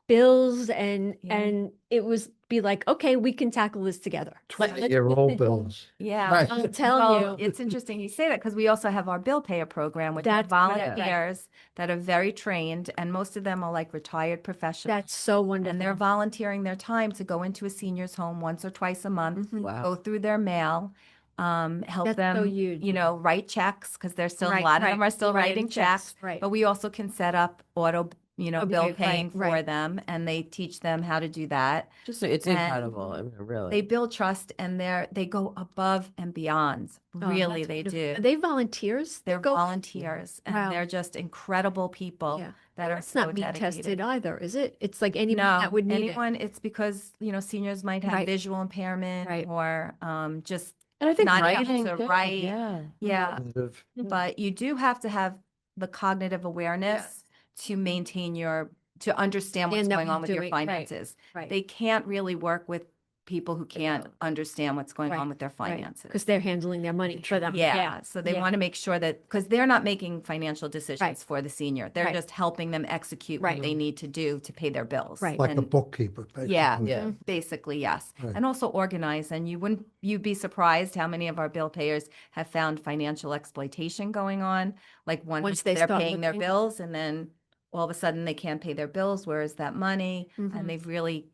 bills and Yeah. it was be like, okay, we can tackle this together. Like, 20-year-old bills. Yeah. Right. I'm telling you. It's interesting you say that because we also have our bill payer program, which are That's right. volunteers that are very trained, and most of them are like retired professionals. That's so wonderful. And they're volunteering their time to go into a senior's home once or twice a month, Wow. go through their mail, help That's them, so huge. write checks because there's still a Right, lot of them right. are still writing checks. Right. But we also can set up auto, bill right, paying for right. them, and they teach them how to do that. Just it's And incredible. I mean, really. They build trust, and they go above and beyond. Oh, Really, that's they wonderful. do. Are they volunteers? They're Go- volunteers, and Wow. they're just incredible people Yeah. that are It's so not meat dedicated. tested either, is it? It's like anyone No, that would need anyone. It's because seniors might have Right. visual impairment Right. or just and I think not able writing to too. write. Yeah. yeah. Cognitive. But you do have to have the cognitive awareness to maintain to understand what's And that going on we're with your doing- right, finances. right. They can't really work with people who can't understand what's going on with their finances. Because they're handling their money for them. Yeah, so they yeah. want to make sure that, because they're not making financial decisions Right. for the senior. They're Right. just helping them execute Right. what they need to do to pay their bills. Right. Like a And- bookkeeper, basically. Yeah, Yeah. basically, yes. Right. And also organize. And you'd be surprised how many of our bill payers have found financial exploitation going on. Like Once they they're start paying their looking. bills, and then all of a sudden they can't pay their bills. Where is that money? Mhm. And they've really,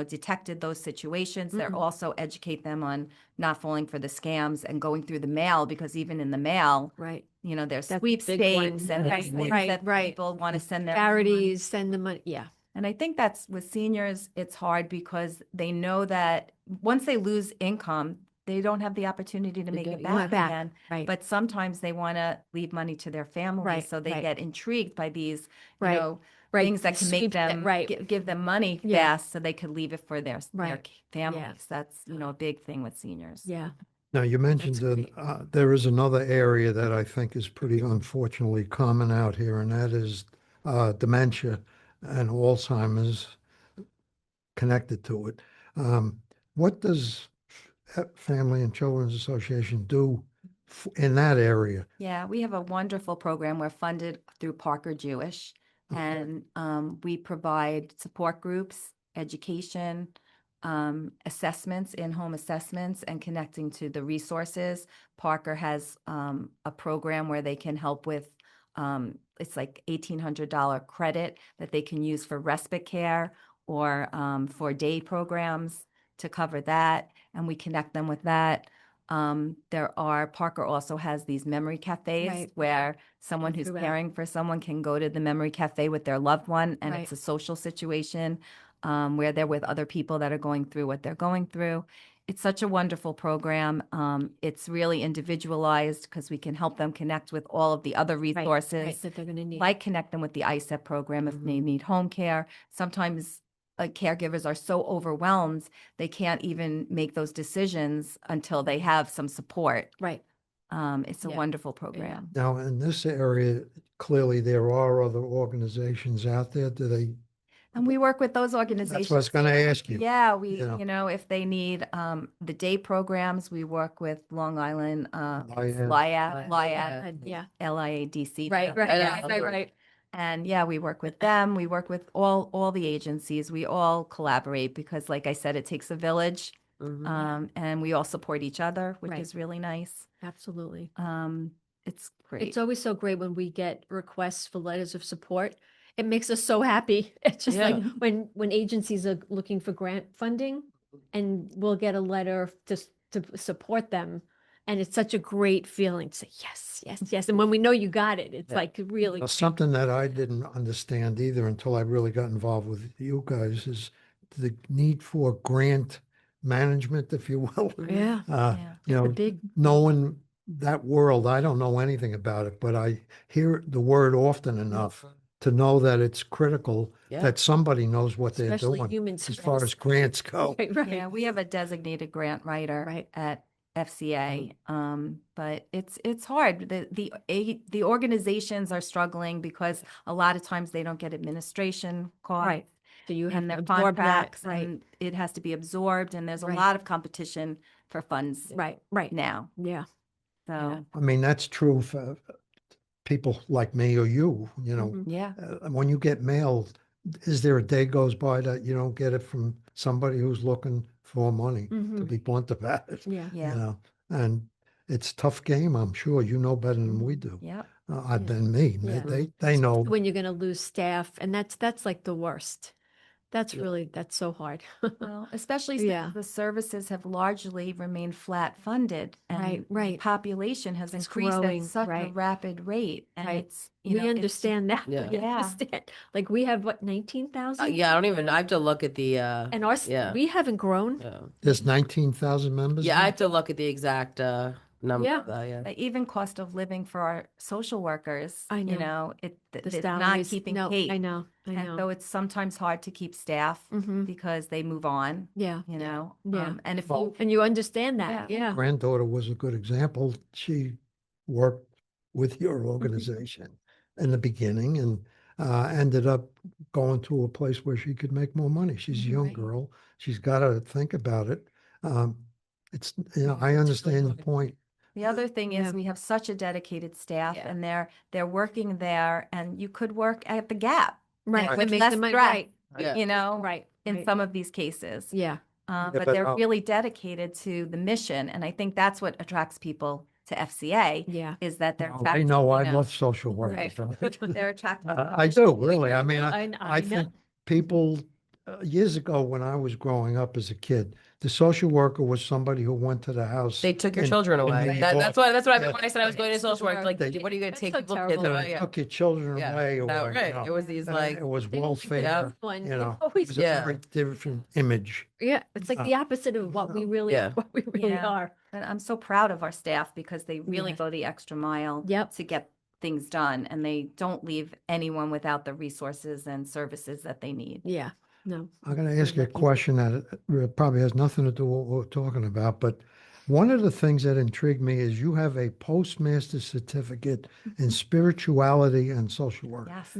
detected those situations. Mhm. They're also educate them on not falling for the scams and going through the mail, because even in the mail, Right. there's That's a big sweepstakes one. and there's Right, things right, that right. people want to send their Charities, send the money. Yeah. and I think that's with seniors, it's hard because they know that once they lose income, they don't have the opportunity to make get it it back back, again. right. But sometimes they want to leave money to their family, Right, so they right. get intrigued by these, Right, right. things that can make Sweep that- them right. give them money Yeah. fast, so they could leave it for their Right. families. That's a big thing with seniors. Yeah. Now, you mentioned That's that there is another area that I think is pretty unfortunately common out here, and that is dementia and Alzheimer's connected to it. What does Family and Children's Association do in that area? Yeah, we have a wonderful program. We're funded through Parker Jewish, and we provide support groups, education, assessments, in-home assessments, and connecting to the resources. Parker has a program where they can help with, it's like $1,800 credit that they can use for respite care or for day programs to cover that, and we connect them with that. Parker also has these memory cafes Right. where someone who's throughout. caring for someone can go to the memory cafe with their loved one, and Right. it's a social situation where they're with other people that are going through what they're going through. It's such a wonderful program. It's really individualized because we can help them connect with all of the other resources, Right, that they're going to need. like connect them with the ISEP program if they need home care. Sometimes caregivers are so overwhelmed, they can't even make those decisions until they have some support. Right. It's a Yeah. wonderful program. Now, in this area, clearly there are other organizations out there. Do they? And we work with those organizations. That's what I was going to ask you. Yeah, we, You know. if they need the day programs, we work with Long Island, LIAD. LIAD, Yeah. LIADC. Right. Right. And yeah, we work with them. We work with all the agencies. We all collaborate because, like I said, it takes a village, and we all support each other, which Right. is really nice. Absolutely. It's great. It's always so great when we get requests for letters of support. It makes us so happy. It's just like when agencies are looking for grant funding, and we'll get a letter to support them. And it's such a great feeling to say, yes, yes, yes. And when we know you got it, it's like really Well, something that I didn't understand either until I really got involved with you guys is the need for grant management, if you will. Yeah. You know, big knowing that world, I don't know anything about it, but I hear the word often enough to know that it's critical that somebody knows what they're especially doing human as far as grants go. Right. Yeah, we have a designated grant writer at FCA, but it's hard. The organizations are struggling because a lot of times they don't get administration costs. Right. So you have And to their absorb that. contracts, Right. and it has to be absorbed, and there's a Right. lot of competition for funds Right. now. Yeah. So, I mean, that's true for people like me or you, you know. yeah. When you get mail, is there a day goes by that you don't get it from somebody who's looking for money, to be blunt about it? Yeah. Yeah. You know, and it's a tough game, I'm sure. You know better than we do. Yep. Than me. Yeah. They know. When you're going to lose staff, and that's like the worst. That's so hard. Well, especially since the services have largely remained flat funded, and Right. the population has It's increased growing, at such a right. rapid rate, and Right. it's We understand that. Yeah. We Yeah. understand. Like we have what, 19,000? Yeah, I don't even. I have to look at the. And we haven't grown. There's 19,000 members. Yeah, I now? have to look at the exact number. Yeah. Of that, yeah. even cost of living for our social workers. I know. You know, The it's not salaries. keeping No, pace. I know. And so it's sometimes hard to keep staff because they move on. Yeah. You know, Yeah. and if Well, you And you understand that. Yeah. Granddaughter was a good example. She worked with your organization in the beginning and ended up going to a place where she could make more money. She's a young Right. girl. She's got to think about it. It's, you know, I understand the point. The other thing Yeah. is we have such a dedicated staff, and they're working there, and you could work at the Gap, Right. with That makes less them stress, right. Yeah. you know, Right. in right. some of these cases. Yeah. But but, they're really dedicated to the mission, and I think that's what attracts people to FCA. Yeah. Is that they're They attracted, know I you know, love social work. Right. they're attracted. I do, really. I mean, I I know. think people, years ago when I was growing up as a kid, the social worker was somebody who went to the house. They took your and- children and away. they That's bought- what I meant Yeah. when I said I was going to social work. Like, They- what are you going to That's take so people's terrible. kids They away? Yeah. took your children Yeah. away. Or, No, you right. know, It was these and like. it was They welfare. have one. You They know, it always was do. a Yeah. very different image. Yeah. It's like the opposite of what we really Yeah. Yeah. are. And I'm so proud of our staff because they really Yeah. go the extra mile Yep. to get things done, and they don't leave anyone without the resources and services that they need. Yeah. No. I'm going to ask you a question that probably has nothing to do with what we're talking about, but one of the things that intrigued me is you have a postmaster's certificate in spirituality and social work. Yes.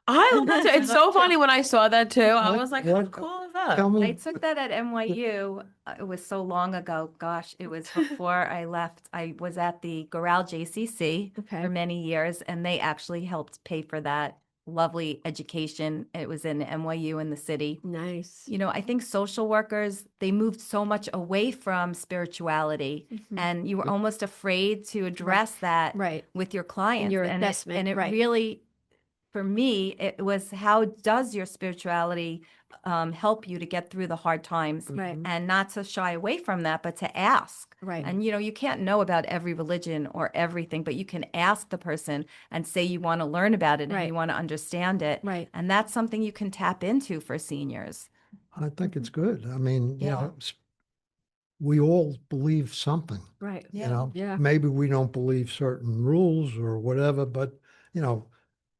I love that too. It's so funny when I saw that too. I What- was like, how what- cool is that? Tell I me, took that at NYU. It was so long ago. Gosh, it was before I left. I was at the Goral JCC Okay. for many years, and they actually helped pay for that lovely education. It was in NYU in the city. Nice. You know, I think social workers, they moved so much away from spirituality, and you were almost afraid to address that Right. with your clients. your and investment, and it right. really, for me, it was how does your spirituality help you to get through the hard times, Right. and not to shy away from that, but to ask. Right. And, you can't know about every religion or everything, but you can ask the person and say you want to learn about it and Right. you want to understand it. Right. And that's something you can tap into for seniors. I think it's good. I mean, Yeah. we all believe something, Right. Yeah. Yeah. maybe we don't believe certain rules or whatever, but,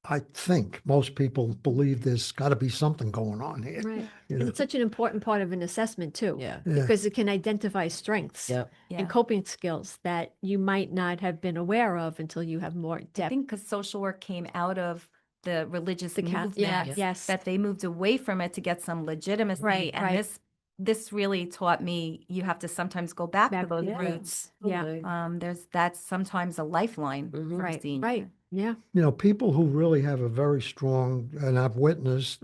I think most people believe there's got to be something going on here. Right. you And know. it's such an important part of an assessment too. Yeah. Yeah. Because it can identify strengths Yep. Yeah. and coping skills that you might not have been aware of until you have more I depth. think because social work came out of the religious movement, yeah, yes. that they moved away from it to get some legitimacy. Right, And right. this really taught me you have to sometimes go back to Back those to roots. Yeah. That's sometimes a lifeline for Right. seniors. Right. Yeah. People who really have a very strong, and I've witnessed,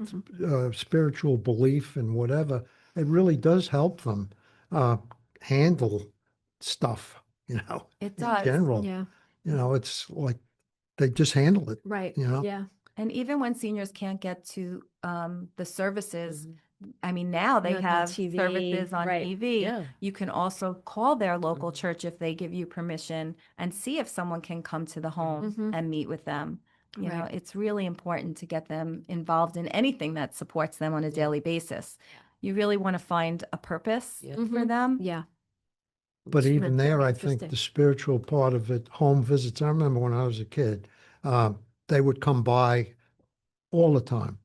spiritual belief and whatever, it really does help them handle stuff, It in does. general. Yeah. It's like they just handle it. Right. Yeah. And even when seniors can't get to the services, I mean, now they On have TV, services on right. TV. Yeah. You can also call their local church if they give you permission and see if someone can come to the home and meet with them. Right. It's really important to get them involved in anything that supports them on a daily basis. You really want to find a purpose for them. Yeah. But even That's there, very I think interesting. the spiritual part of it, home visits, I remember when I was a kid, they would come by all the time.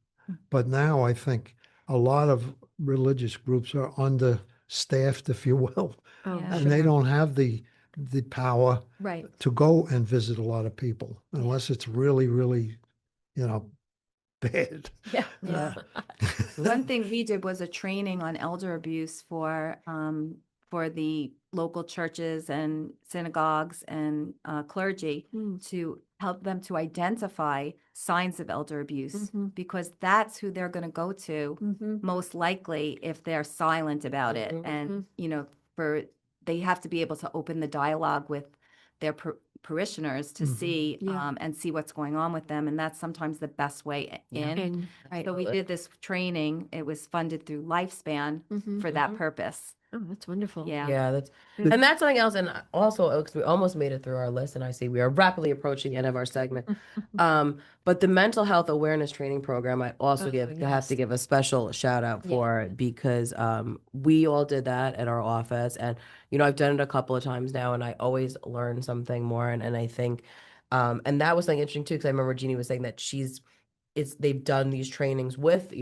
But now I think a lot of religious groups are understaffed, if you will, Oh, Yeah. and they sure. don't have the power Right. to go and visit a lot of people unless it's really, really, bad. Yeah. One thing we did was a training on elder abuse for the local churches and synagogues and clergy to help them to identify signs of elder abuse, because that's who they're going to go to most likely if they're silent about it. And, they have to be able to open the dialogue with their parishioners to see Yeah. and see what's going on with them. And that's sometimes the best way in. And right. So we did this training. It was funded through Lifespan for that purpose. Oh, that's wonderful. Yeah. Yeah, and that's something else. And also, because we almost made it through our list, and I see we are rapidly approaching the end of our segment. But the mental health awareness training program, I also have to give a special shout out for, because we all did that at our office, and I've done it a couple of times now, and I always learn something more. And I think, and that was something interesting too, because I remember Jeannie was saying that they've done these trainings with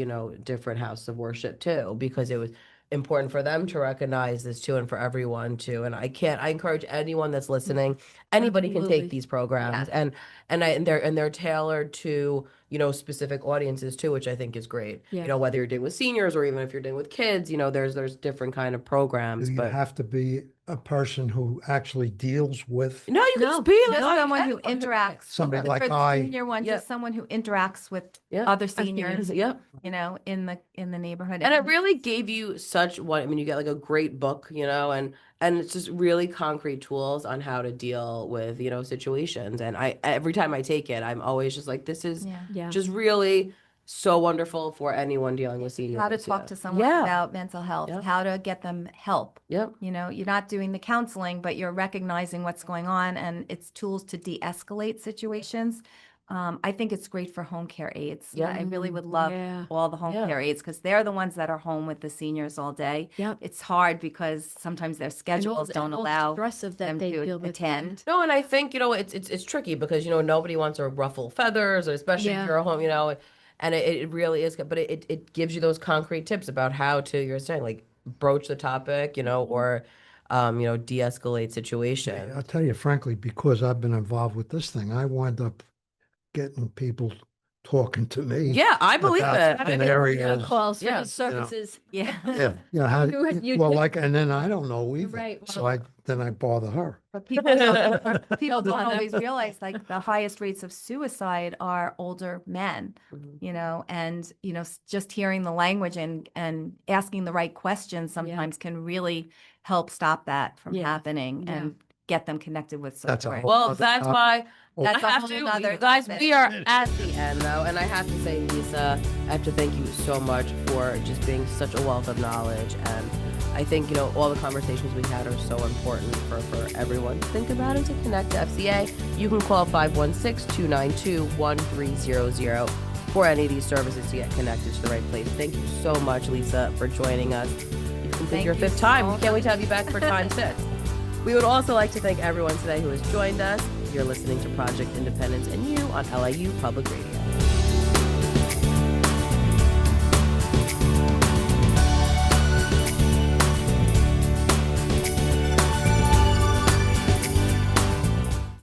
different houses of worship too, because it was important for them to recognize this too, and for everyone to. And I encourage anyone that's listening, anybody can Absolutely. take these programs, and they're tailored to specific audiences too, which I think is great. Yeah. Whether you're dealing with seniors or even if you're dealing with kids, there's different kind of programs. Do you But have to be a person who actually deals with no, you can No, just be Just someone who interacts. somebody for like the I? senior one, Yeah. just someone who interacts with Yeah. other seniors, Yep. in the neighborhood. And it really gave you you get like a great book, and it's just really concrete tools on how to deal with, situations. And every time I take it, I'm always just like, this is Yeah. just really so wonderful for anyone dealing with seniors. How to talk to someone about mental health, how to get them help. Yep. You're not doing the counseling, but you're recognizing what's going on, and it's tools to de-escalate situations. I think it's great for home care aides. Yeah. I really would love Yeah. all the home care aides, because they're the ones that are home with the seniors all day. Yep. It's hard because sometimes their schedules don't all the allow stress of that them they to deal with. attend. No, and I think, it's tricky because, nobody wants to ruffle feathers, especially if you're at home, and it really is good. But it gives you those concrete tips about how to, you're saying, like, broach the topic, or, de-escalate situations. I'll tell you frankly, because I've been involved with this thing, I wind up getting people talking to me. Yeah, I believe about it. an area. Calls for Yeah. his services. Yeah. Yeah, how, You- and then I don't know either. Right, So I bother her. But people don't always realize, like, the highest rates of suicide are older men, and, just hearing the language and asking the right questions sometimes can really help stop that from happening. Yeah. And, get them connected with That's a support. whole Well, other that's topic. why That's I a have whole to, nother guys, topic. we are at the end though, and I have to say, Lisa, I have to thank you so much for just being such a wealth of knowledge. And I think, all the conversations we had are so important for everyone to think about and to connect to FCA. You can call 516-292-1300 for any of these services to get connected to the right place. Thank you so much, Lisa, for joining us. You completed Thank your you fifth time. so We can't wait to have you back for time 6. We would also like to thank everyone today who has joined us. You're listening to Project Independence and You on LIU Public Radio.